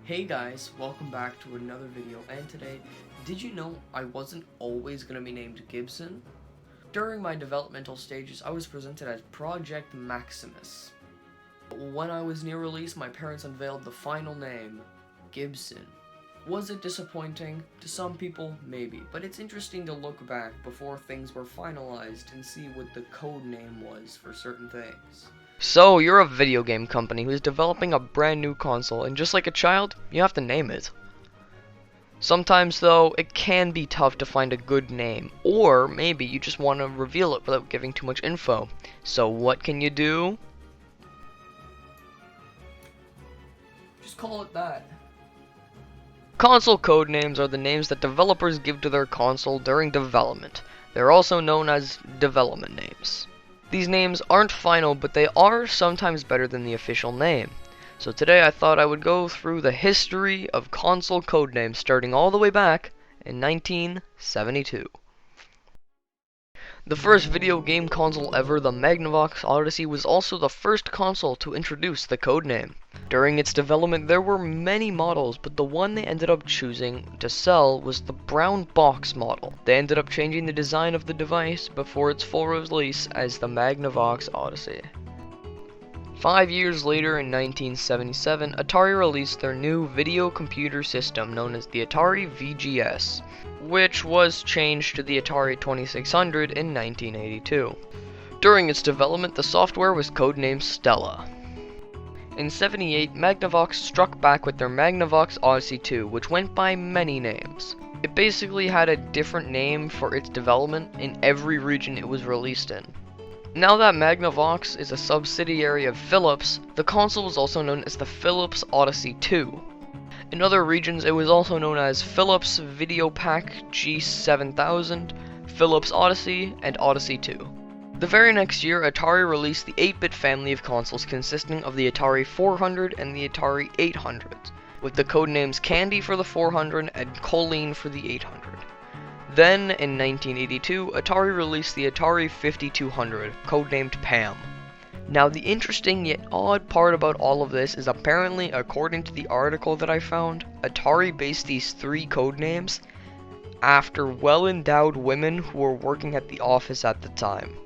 Hey guys, welcome back to another video, and today, did you know I wasn't always going to be named Gibson? During my developmental stages, I was presented as Project Maximus. When I was near release, my parents unveiled the final name, Gibson. Was it disappointing? To some people, maybe, but it's interesting to look back before things were finalized and see what the code name was for certain things. So, you're a video game company who's developing a brand new console, and just like a child, you have to name it. Sometimes, though, it can be tough to find a good name, or maybe you just want to reveal it without giving too much info. So, what can you do? Just call it that. Console code names are the names that developers give to their console during development. They're also known as development names. These names aren't final, but they are sometimes better than the official name. So today I thought I would go through the history of console codenames starting all the way back in 1972. The first video game console ever, the Magnavox Odyssey, was also the first console to introduce the codename. During its development there were many models, but the one they ended up choosing to sell was the brown box model. They ended up changing the design of the device before its full release as the Magnavox Odyssey. 5 years later, in 1977, Atari released their new video computer system known as the Atari VGS, which was changed to the Atari 2600 in 1982. During its development, the software was codenamed Stella. In '78, Magnavox struck back with their Magnavox Odyssey 2, which went by many names. It basically had a different name for its development in every region it was released in. Now that Magnavox is a subsidiary of Philips, the console was also known as the Philips Odyssey 2. In other regions, it was also known as Philips VideoPack G7000, Philips Odyssey, and Odyssey 2. The very next year, Atari released the 8-bit family of consoles consisting of the Atari 400 and the Atari 800, with the codenames Candy for the 400 and Colleen for the 800. Then, in 1982, Atari released the Atari 5200, codenamed Pam. Now, the interesting yet odd part about all of this is apparently, according to the article that I found, Atari based these three codenames after well-endowed women who were working at the office at the time.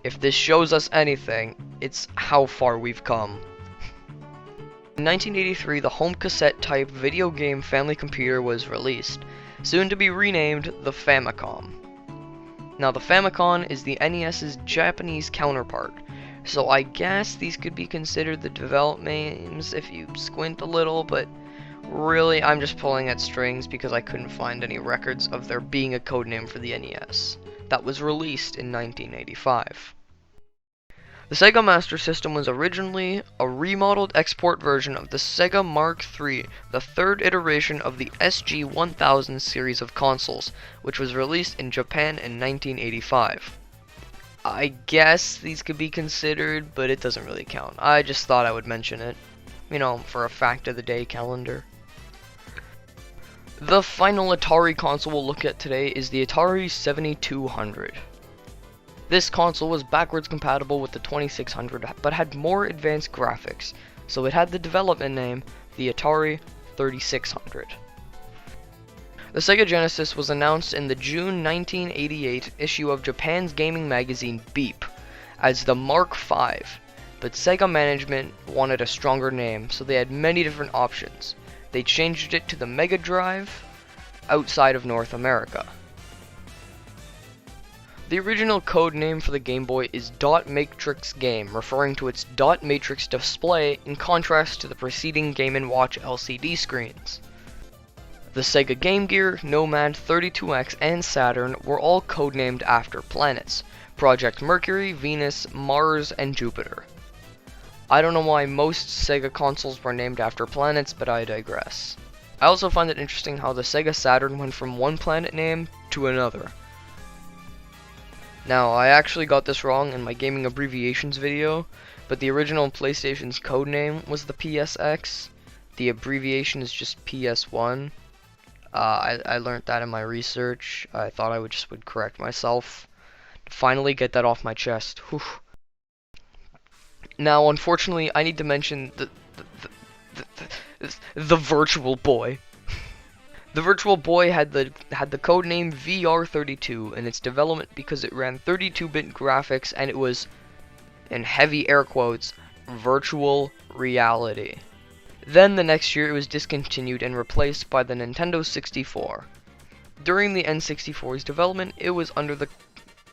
If this shows us anything, it's how far we've come. In 1983, the home cassette-type video game family computer was released, soon to be renamed the Famicom. Now, the Famicom is the NES's Japanese counterpart, so I guess these could be considered the development names if you squint a little, but really I'm just pulling at strings because I couldn't find any records of there being a codename for the NES. That was released in 1985. The Sega Master System was originally a remodeled export version of the Sega Mark III, the third iteration of the SG-1000 series of consoles, which was released in Japan in 1985. I guess these could be considered, but it doesn't really count. I just thought I would mention it, for a fact of the day calendar. The final Atari console we'll look at today is the Atari 7200. This console was backwards compatible with the 2600, but had more advanced graphics, so it had the development name, the Atari 3600. The Sega Genesis was announced in the June 1988 issue of Japan's gaming magazine Beep as the Mark V, but Sega management wanted a stronger name, so they had many different options. They changed it to the Mega Drive outside of North America. The original code name for the Game Boy is Dot Matrix Game, referring to its dot matrix display in contrast to the preceding Game & Watch LCD screens. The Sega Game Gear, Nomad, 32X, and Saturn were all codenamed after planets: Project Mercury, Venus, Mars, and Jupiter. I don't know why most Sega consoles were named after planets, but I digress. I also find it interesting how the Sega Saturn went from one planet name to another. Now, I actually got this wrong in my gaming abbreviations video, but the original PlayStation's codename was the PSX. The abbreviation is just PS1. I learned that in my research. I thought I would correct myself. Finally get that off my chest. Whew. Now, unfortunately, I need to mention the Virtual Boy. The Virtual Boy had the codename VR32 in its development because it ran 32-bit graphics and it was, in heavy air quotes, virtual reality. Then the next year it was discontinued and replaced by the Nintendo 64. During the N64's development, it was under the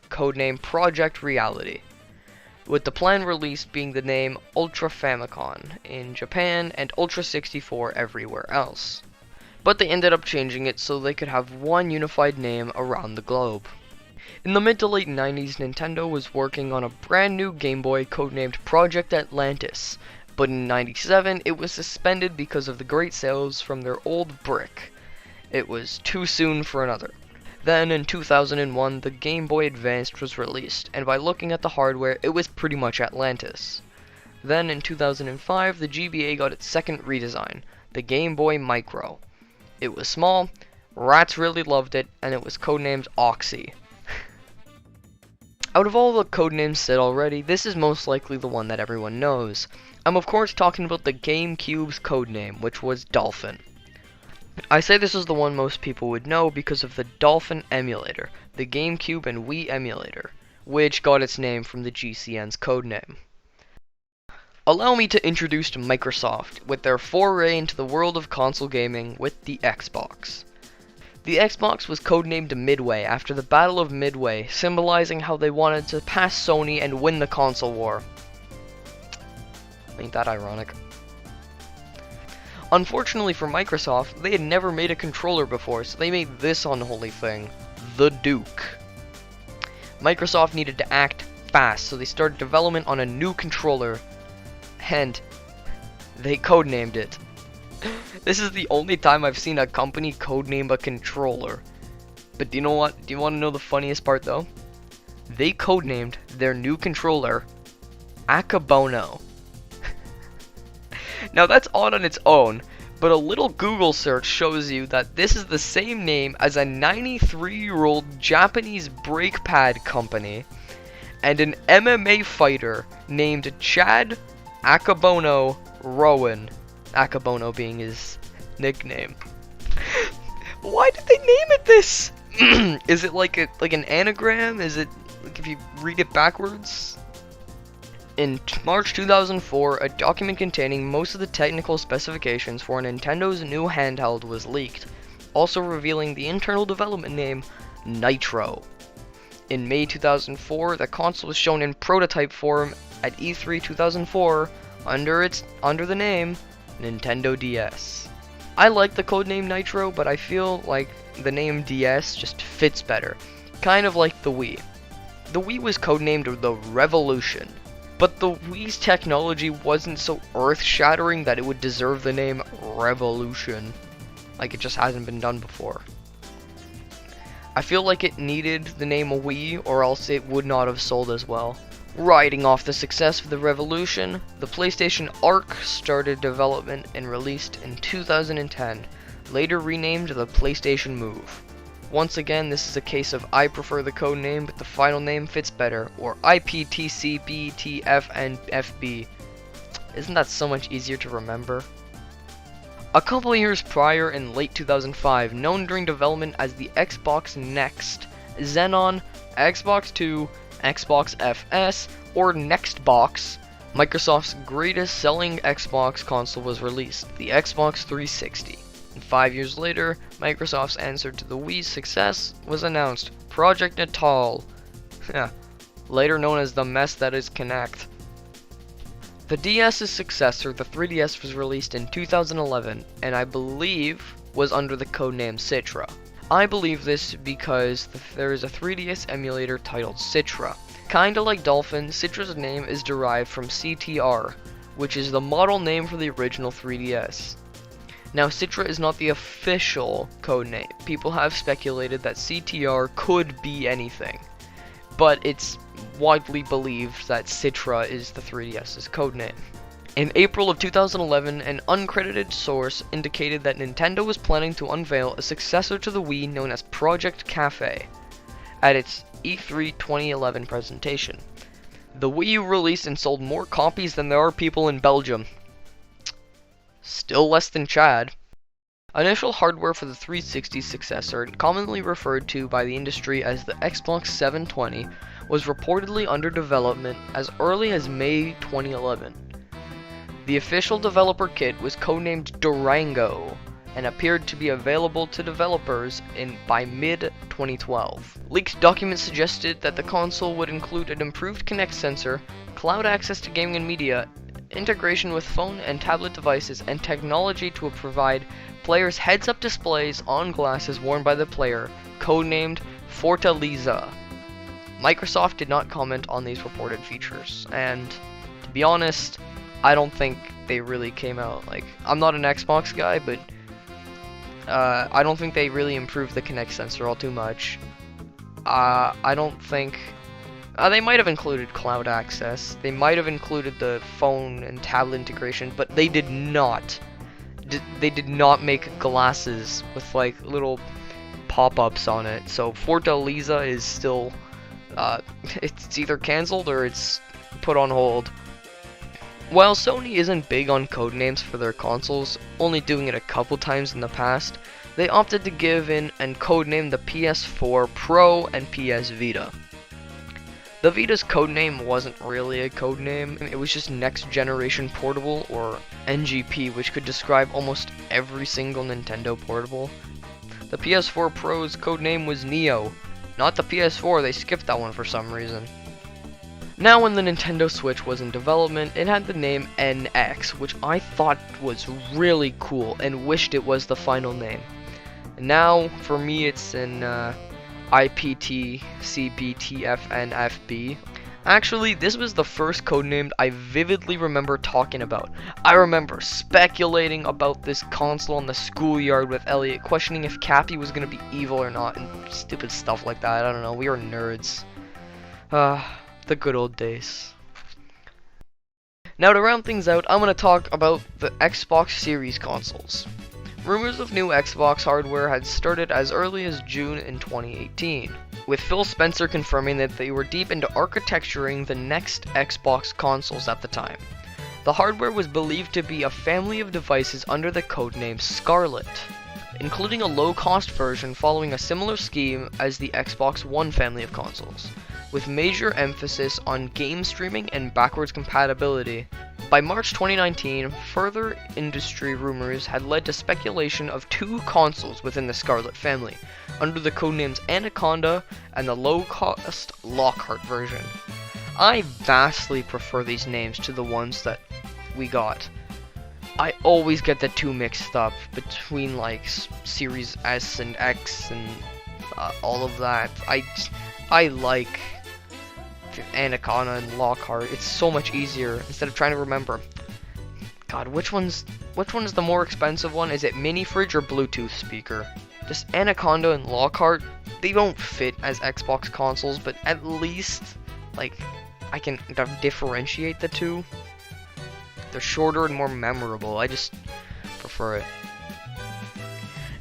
codename Project Reality, with the planned release being the name Ultra Famicom in Japan and Ultra 64 everywhere else. But they ended up changing it so they could have one unified name around the globe. In the mid to late 90s, Nintendo was working on a brand new Game Boy codenamed Project Atlantis, but in 97 it was suspended because of the great sales from their old brick. It was too soon for another. Then in 2001 the Game Boy Advance was released, and by looking at the hardware it was pretty much Atlantis. Then in 2005 the GBA got its second redesign, the Game Boy Micro. It was small, rats really loved it, and it was codenamed Oxy. Out of all the codenames said already, this is most likely the one that everyone knows. I'm of course talking about the GameCube's codename, which was Dolphin. I say this is the one most people would know because of the Dolphin emulator, the GameCube and Wii emulator, which got its name from the GCN's codename. Allow me to introduce Microsoft with their foray into the world of console gaming with the Xbox. The Xbox was codenamed Midway after the Battle of Midway, symbolizing how they wanted to pass Sony and win the console war. Ain't that ironic? Unfortunately for Microsoft, they had never made a controller before, so they made this unholy thing, the Duke. Microsoft needed to act fast, so they started development on a new controller, and they codenamed it. This is the only time I've seen a company codename a controller. But do you know what? Do you want to know the funniest part though? They codenamed their new controller Akabono. Now that's odd on its own, but a little Google search shows you that this is the same name as a 93-year-old Japanese brake pad company and an MMA fighter named Chad Akabono Rowan. Akabono being his nickname. Why did they name it this? Is it like an anagram? Is it like if you read it backwards? In March 2004, a document containing most of the technical specifications for Nintendo's new handheld was leaked, also revealing the internal development name Nitro. In May 2004, the console was shown in prototype form at E3 2004 under the name Nintendo DS. I like the codename Nitro, but I feel like the name DS just fits better, kind of like the Wii. The Wii was codenamed the Revolution, but the Wii's technology wasn't so earth-shattering that it would deserve the name Revolution. Like, it just hasn't been done before. I feel like it needed the name Wii, or else it would not have sold as well. Riding off the success of the Revolution, the PlayStation Arc started development and released in 2010, later renamed the PlayStation Move. Once again, this is a case of I prefer the code name, but the final name fits better, or IPTC, BTF, and FB. Isn't that so much easier to remember? A couple of years prior, in late 2005, known during development as the Xbox Next, Xenon, Xbox 2, Xbox FS, or Nextbox, Microsoft's greatest selling Xbox console was released, the Xbox 360. And 5 years later, Microsoft's answer to the Wii's success was announced, Project Natal, later known as the mess that is Kinect. The DS's successor, the 3DS, was released in 2011, and I believe was under the codename Citra. I believe this because there is a 3DS emulator titled Citra. Kinda like Dolphin, Citra's name is derived from CTR, which is the model name for the original 3DS. Now, Citra is not the official codename. People have speculated that CTR could be anything, but it's widely believed that Citra is the 3DS's codename. In April of 2011, an uncredited source indicated that Nintendo was planning to unveil a successor to the Wii known as Project Cafe at its E3 2011 presentation. The Wii U released and sold more copies than there are people in Belgium. Still less than Chad. Initial hardware for the 360 successor, commonly referred to by the industry as the Xbox 720, was reportedly under development as early as May 2011. The official developer kit was codenamed Durango and appeared to be available to developers by mid-2012. Leaked documents suggested that the console would include an improved Kinect sensor, cloud access to gaming and media, integration with phone and tablet devices, and technology to provide players heads-up displays on glasses worn by the player, codenamed Fortaleza. Microsoft did not comment on these reported features, and to be honest, I don't think they really came out. Like, I'm not an Xbox guy, but I don't think they really improved the Kinect sensor all too much. I don't think they might have included cloud access. They might have included the phone and tablet integration, but they did not. They did not make glasses with like little pop-ups on it. So Fortaleza is still, it's either cancelled or it's put on hold. While Sony isn't big on codenames for their consoles, only doing it a couple times in the past, they opted to give in and codename the PS4 Pro and PS Vita. The Vita's codename wasn't really a codename, it was just Next Generation Portable, or NGP, which could describe almost every single Nintendo portable. The PS4 Pro's codename was Neo, not the PS4, they skipped that one for some reason. Now when the Nintendo Switch was in development, it had the name NX, which I thought was really cool and wished it was the final name. And now, for me, it's an IPTCBTFNFB. Actually, this was the first codename I vividly remember talking about. I remember speculating about this console in the schoolyard with Elliot, questioning if Cappy was gonna be evil or not, and stupid stuff like that. I don't know, we were nerds. The good old days. Now to round things out, I'm gonna talk about the Xbox Series consoles. Rumors of new Xbox hardware had started as early as June in 2018, with Phil Spencer confirming that they were deep into architecturing the next Xbox consoles at the time. The hardware was believed to be a family of devices under the codename Scarlet, including a low-cost version following a similar scheme as the Xbox One family of consoles, with major emphasis on game streaming and backwards compatibility. By March 2019, further industry rumors had led to speculation of two consoles within the Scarlet family, under the codenames Anaconda and the low-cost Lockhart version. I vastly prefer these names to the ones that we got. I always get the two mixed up between like Series S and X and all of that. I like Anaconda and Lockhart. It's so much easier instead of trying to remember. God, which one's the more expensive one? Is it mini fridge or Bluetooth speaker? Just Anaconda and Lockhart, they don't fit as Xbox consoles, but at least like I can differentiate the two. They're shorter and more memorable. I just prefer it.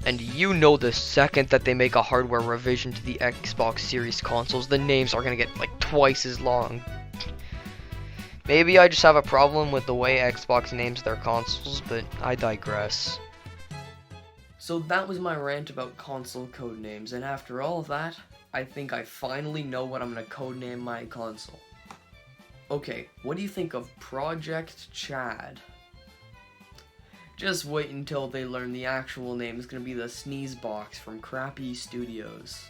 And you know the second that they make a hardware revision to the Xbox Series consoles, the names are gonna get like twice as long. Maybe I just have a problem with the way Xbox names their consoles, but I digress. So that was my rant about console codenames, and after all of that, I think I finally know what I'm gonna codename my console. Okay, what do you think of Project Chad? Just wait until they learn the actual name is gonna be the Sneeze Box from Crappy Studios.